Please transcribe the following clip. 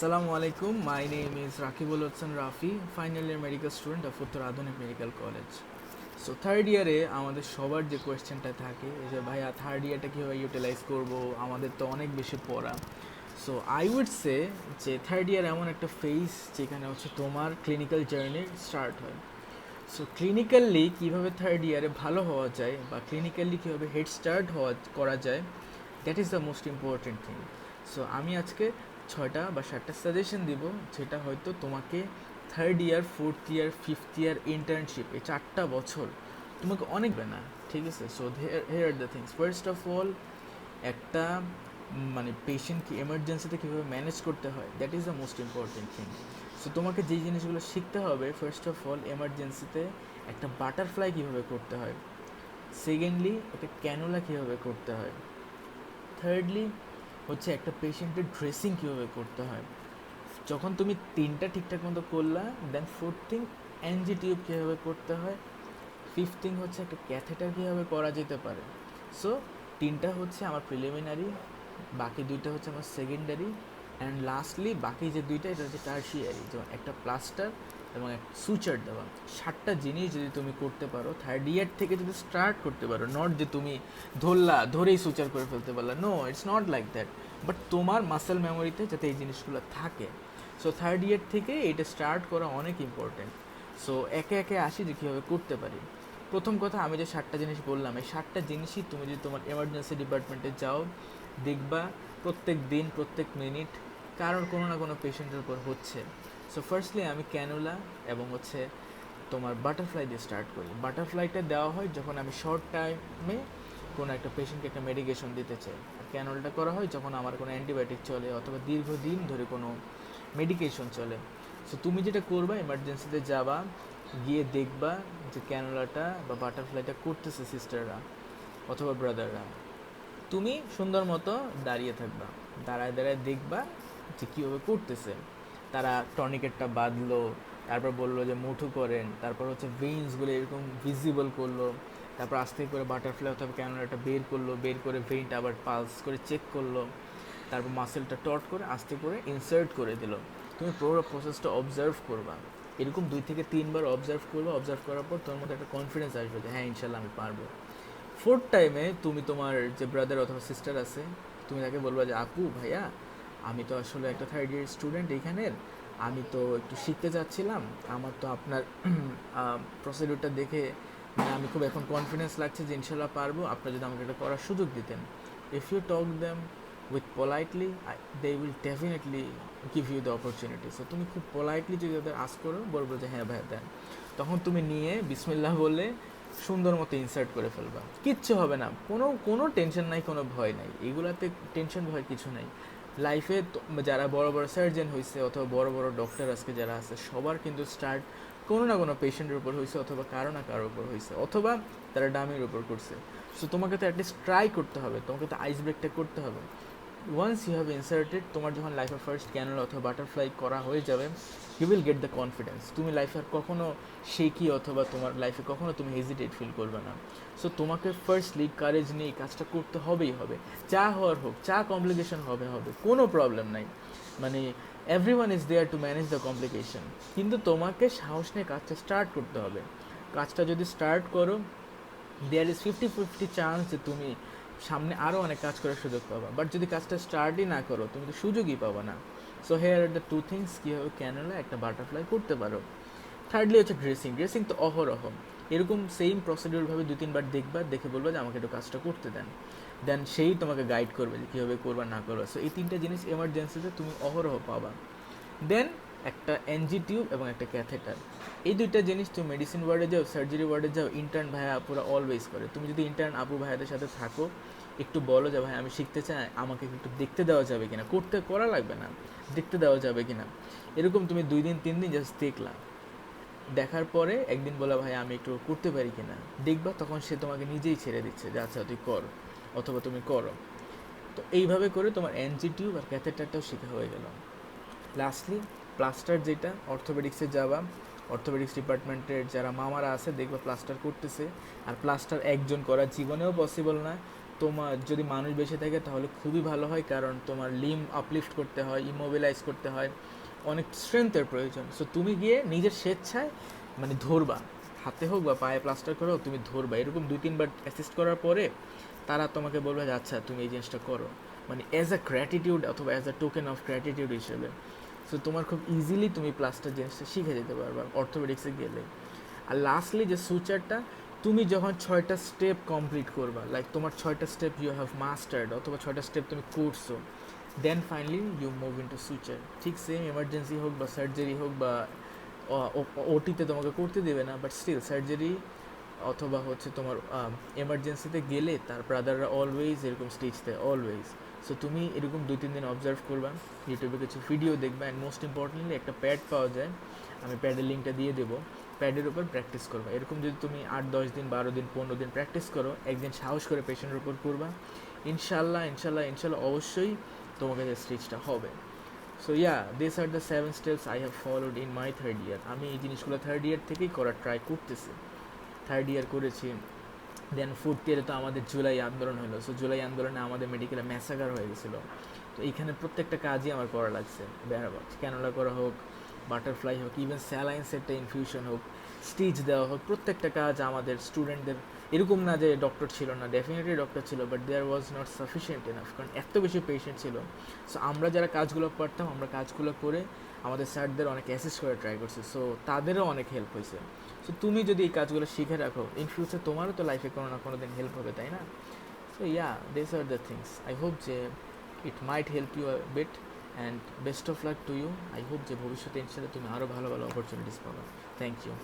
Assalamu alaikum. My name is Rakibul Hossain Rafi, final year medical student of Uttar Adhunik Medical College. So third ইয়ারে আমাদের সবার যে কোয়েশ্চেনটা থাকে যে ভাইয়া থার্ড ইয়ারটা কীভাবে ইউটিলাইজ করবো, আমাদের তো অনেক বেশি পড়া। সো আই উড সে যে থার্ড ইয়ার এমন একটা ফেজ যেখানে হচ্ছে তোমার ক্লিনিক্যাল জার্নি স্টার্ট হয়। সো ক্লিনিক্যালি কীভাবে থার্ড ইয়ারে ভালো হওয়া যায় বা ক্লিনিক্যালি কীভাবে হেড স্টার্ট করা যায়, that is the most important thing. So আমি আজকে 6টা বা 7টা সাজেশন দিব যেটা হয়তো তোমাকে third year, fourth year, fifth year internship এই 4টা বছর তোমাকে অনেক না, ঠিক আছে। So here R the things. First of all, একটা মানে পেশেন্টকে এমার্জেন্সিতে কীভাবে ম্যানেজ করতে হয়, that is the most important thing. So তোমাকে যেই জিনিসগুলো শিখতে হবে, ফার্স্ট অফ অল এমার্জেন্সিতে একটা বাটারফ্লাই কীভাবে করতে হয়, সেকেন্ডলি একটা ক্যানুলা কীভাবে করতে হয়, থার্ডলি হচ্ছে একটা পেশেন্টের ড্রেসিং কীভাবে করতে হয়। যখন তুমি 3টা ঠিকঠাক মতো করলা, দেন ফোর্থ থিং এনজি টিউব কীভাবে করতে হয়, ফিফথ থিং হচ্ছে একটা ক্যাথেটার কীভাবে করা যেতে পারে। সো 3টা হচ্ছে আমার প্রিলিমিনারি, বাকি 2টা হচ্ছে আমার সেকেন্ডারি, অ্যান্ড লাস্টলি বাকি যে 2টা এটা হচ্ছে টার্সিয়ারি, যেমন একটা প্লাস্টার এবং একটা সুচার দেওয়া। 7টা জিনিস যদি তুমি করতে পারো থার্ড ইয়ার থেকে, যদি স্টার্ট করতে পারো, নট যে তুমি ধরেই সুচার করে ফেলতে পারলা, no, it's not like that, but তোমার মাসেল মেমোরিতে যাতে এই জিনিসগুলো থাকে। সো থার্ড ইয়ার থেকে এটা স্টার্ট করা অনেক ইম্পর্টেন্ট। সো একে একে আসি যে কীভাবে করতে পারি। প্রথম কথা, আমি যে 7টা জিনিস বললাম, এই 7টা জিনিসই তুমি যদি তোমার এমার্জেন্সি ডিপার্টমেন্টে যাও, দেখবা প্রত্যেক দিন, প্রত্যেক মিনিট কারোর কোনো না কোনো পেশেন্টের উপর হচ্ছে। সো ফার্স্টলি আমি ক্যানুলা এবং হচ্ছে তোমার বাটারফ্লাই দিয়ে স্টার্ট করি। বাটারফ্লাইটা দেওয়া হয় যখন আমি শর্ট টাইমে কোনো একটা পেশেন্টকে একটা মেডিকেশন দিতে চাই, আর ক্যানুলাটা করা হয় যখন আমার কোনো অ্যান্টিবায়োটিক চলে অথবা দীর্ঘদিন ধরে কোনো মেডিকেশন চলে। সো তুমি যেটা করবা, এমার্জেন্সিতে যাবা, গিয়ে দেখবা যে ক্যানুলাটা বা বাটারফ্লাইটা করতেছে সিস্টাররা অথবা ব্রাদাররা। তুমি সুন্দর মতো দাঁড়িয়ে থাকবা, দাঁড়ায় দাঁড়ায় দেখবা যে কীভাবে করতেছে। তারা টর্নিকেটটা বাঁধলো, তারপর বললো যে মুঠো করেন, তারপর হচ্ছে ভেইনসগুলো এরকম ভিজিবল করলো, তারপর আস্তে করে বাটারফ্লাই অথবা ক্যানুলাটা বের করলো, বের করে ভেইনটা আবার পালস করে চেক করলো, তারপর মাসেলটা টট করে আস্তে করে ইনসার্ট করে দিল। তুমি পুরো প্রসেসটা অবজার্ভ করবা, এরকম 2 থেকে 3বার অবজার্ভ করবো। অবজার্ভ করার পর তোমার মধ্যে একটা কনফিডেন্স আসবে যে হ্যাঁ ইনশাল্লাহ আমি পারবো। ফোর্থ টাইমে তুমি তোমার যে ব্রাদার অথবা সিস্টার আছে, তুমি তাকে বলবা যে আপু ভাইয়া, আমি তো আসলে একটা থার্ড ইয়ার স্টুডেন্ট এইখানের, আমি তো একটু শিখতে চাচ্ছিলাম, আমার তো আপনার প্রসিডিউরটা দেখে মানে আমি খুব এখন কনফিডেন্স লাগছে যে ইনশাল্লাহ পারবো, আপনার যদি আমাকে এটা করার সুযোগ দিতেন। If you talk them with politely, they will definitely give you the opportunity. So তুমি খুব পোলাইটলি যদি তাদের আস্ক করো, বলবো যে হ্যাঁ ভাইয়া দেন, তখন তুমি নিয়ে বিসমিল্লাহ বলে সুন্দর মতো ইনসার্ট করে ফেলবা, কিচ্ছু হবে না, কোনো কোনো টেনশন নাই, কোনো ভয় নাই, এগুলাতে টেনশন ভয় কিছু নাই। লাইফে যারা বড় বড় সার্জন হয়েছে অথবা বড় বড় ডক্টর আজকে যারা আছে, সবার কিন্তু স্টার্ট কোনো না কোনো পেশেন্টের উপর হয়েছে অথবা কারো না কারোর উপর হয়েছে, অথবা তারা ডামির উপর করছে। সো তোমাকে তো অ্যাটলিস্ট ট্রাই করতে হবে, তোমাকে তো আইস ব্রেকটা করতে হবে। ওয়ান্স ইউ হ্যাভ ইনসার্টেড, তোমার যখন লাইফের ফার্স্ট ক্যানুলা অথবা বাটারফ্লাই করা হয়ে যাবে, you will get the confidence. তুমি লাইফে আর কখনো শেকি অথবা তোমার লাইফে কখনো তুমি হেজিটেট ফিল করবে না। সো তোমাকে ফার্স্টলি কারেজ নিয়ে কাজটা করতে হবেই হবে, যা হওয়ার হোক, যা কমপ্লিকেশন হবে হবে, কোনো প্রবলেম নাই। মানে everyone is there to manage the complication, কিন্তু তোমাকে সাহস নিয়ে কাজটা স্টার্ট করতে হবে। কাজটা যদি স্টার্ট করো, দেয়ার ইজ 50-50 চান্স যে তুমি সামনে আরও অনেক কাজ করার সুযোগ পাবা, বাট যদি কাজটা স্টার্টই না করো, তুমি তো সুযোগই পাবা না। So here are the 2 things, কীভাবে ক্যানুলা একটা বাটারফ্লাই করতে পারো। থার্ডলি হচ্ছে ড্রেসিং। ড্রেসিং তো অহরহ এরকম সেম প্রসিডিউরভাবে 2-3বার দেখবা, দেখে বলবা যে আমাকে একটু কাজটা করতে দেন, দেন সেই তোমাকে গাইড করবে যে কীভাবে করবা না করবা। সো এই 3টা জিনিস এমার্জেন্সিতে তুমি অহরহ পাবা। দেন একটা এনজি টিউব এবং একটা ক্যাথেটার, এই 2টা জিনিস তুমি মেডিসিন ওয়ার্ডে যাও, সার্জারি ওয়ার্ডে যাও, ইন্টার্ন ভাইয়া আপুরা অলওয়েজ করে। তুমি যদি ইন্টার্ন আপু ভাইয়াদের সাথে থাকো, একটু বলো যে ভাই আমি শিখতে চাই, আমাকে একটু দেখতে দেওয়া যাবে কিনা, করা লাগবে না, দেখতে দেওয়া যাবে কিনা। এরকম তুমি 2 দিন 3 দিন জাস্ট দেখলা, দেখার পরে একদিন বলা ভাই আমি একটু করতে পারি কিনা, দেখবা তখন সে তোমাকে নিজেই ছেড়ে দিচ্ছে যে আচ্ছা তুই কর, অথবা তুমি করো। তো এইভাবে করে তোমার এনজি টিউব আর ক্যাথেটারটাও শেখা হয়ে গেল। লাস্টলি প্লাস্টার, যেটা অর্থোপেডিক্সে যাবা, অর্থোপেডিক্স ডিপার্টমেন্টের যারা মামারা আছে দেখবা প্লাস্টার করতেছে, আর প্লাস্টার একজন করা জীবনেও পসিবল না, তোমার যদি মানুষ বেশি থাকে তাহলে খুবই ভালো হয়, কারণ তোমার লিম আপলিফট করতে হয়, ইমোবিলাইজ করতে হয়, অনেক স্ট্রেংথের প্রয়োজন। সো তুমি গিয়ে নিজের স্বেচ্ছায় মানে ধরবা, হাতে হোক বা পায়ে প্লাস্টার করে হোক তুমি ধরবা, এরকম 2-3 বার অ্যাসিস্ট করার পরে তারা তোমাকে বলবে যে আচ্ছা তুমি এই জিনিসটা করো, মানে অ্যাজ আ গ্র্যাটিটিউড অথবা as a token of gratitude হিসেবে। সো তোমার খুব ইজিলি তুমি প্লাস্টার জিনিসটা শিখে যেতে পারবা অর্থোপেডিক্সে গেলে। আর লাস্টলি যে সুচারটা, তুমি যখন 6টা স্টেপ কমপ্লিট করবা, লাইক তোমার 6টা স্টেপ ইউ হ্যাভ মাস্টার্ড অথবা 6টা স্টেপ তুমি করছো, then finally you move into suture. ঠিক সেম এমার্জেন্সি হোক বা সার্জারি হোক বা ওটিতে তোমাকে করতে দেবে না, বাট স্টিল সার্জারি অথবা হচ্ছে তোমার এমার্জেন্সিতে গেলে তার ব্রাদাররা অলওয়েজ এরকম স্টিচ দেয়, অলওয়েজ। সো তুমি এরকম 2-3 দিন অবজার্ভ করবা, ইউটিউবে কিছু ভিডিও দেখবা, অ্যান্ড মোস্ট ইম্পর্টেন্টলি একটা প্যাড পাওয়া যায়, আমি প্যাডের লিঙ্কটা দিয়ে দেবো, প্যাডের উপর প্র্যাকটিস করবা। এরকম যদি তুমি 8-10 দিন, 12 দিন, 15 দিন প্র্যাকটিস করো, একদিন সাহস করে পেশেন্টের উপর করবা, ইনশাল্লাহ ইনশাল্লাহ ইনশাল্লাহ অবশ্যই তোমাকে যে স্টিচটা হবে। So yeah, this are the 7 steps I have followed in my third year. আমি এই জিনিসগুলো থার্ড ইয়ার থেকেই করার ট্রাই করতেছি, থার্ড ইয়ার করেছি। দেন ফোর্থ ইয়ারে তো আমাদের জুলাই আন্দোলন হলো, সো জুলাই আন্দোলনে আমাদের মেডিকেলে ম্যাসাকার হয়ে গেছিলো। তো এইখানে প্রত্যেকটা কাজই আমার করা লাগছে, ক্যানোলা করা হোক, বাটারফ্লাই হোক, ইভেন স্যালাইন সেটটা ইনফিউশন হোক, স্টিচ দেওয়া হোক, প্রত্যেকটা কাজ আমাদের স্টুডেন্টদের, এরকম না যে ডক্টর ছিল না, ডেফিনেটলি ডক্টর ছিল, but there was not sufficient enough, কারণ এত বেশি পেশেন্ট ছিল। সো আমরা যারা কাজগুলো পারতাম, আমরা কাজগুলো করে আমাদের স্যারদের অনেক অ্যাসিস্ট করে ট্রাই করছি, সো তাদেরও অনেক হেল্প হয়েছে। সো তুমি যদি এই কাজগুলো শিখে রাখো, ইন ফিউচার তোমারও তো লাইফে কোনো না কোনো দিন হেল্প হবে, তাই না? So yeah, this are the things. I hope যে it might help you a bit, and best of luck to you. I hope যে ভবিষ্যতে ইনশাল্লাহ তুমি আরও ভালো ভালো অপরচুনিটিস পাবে। Thank you.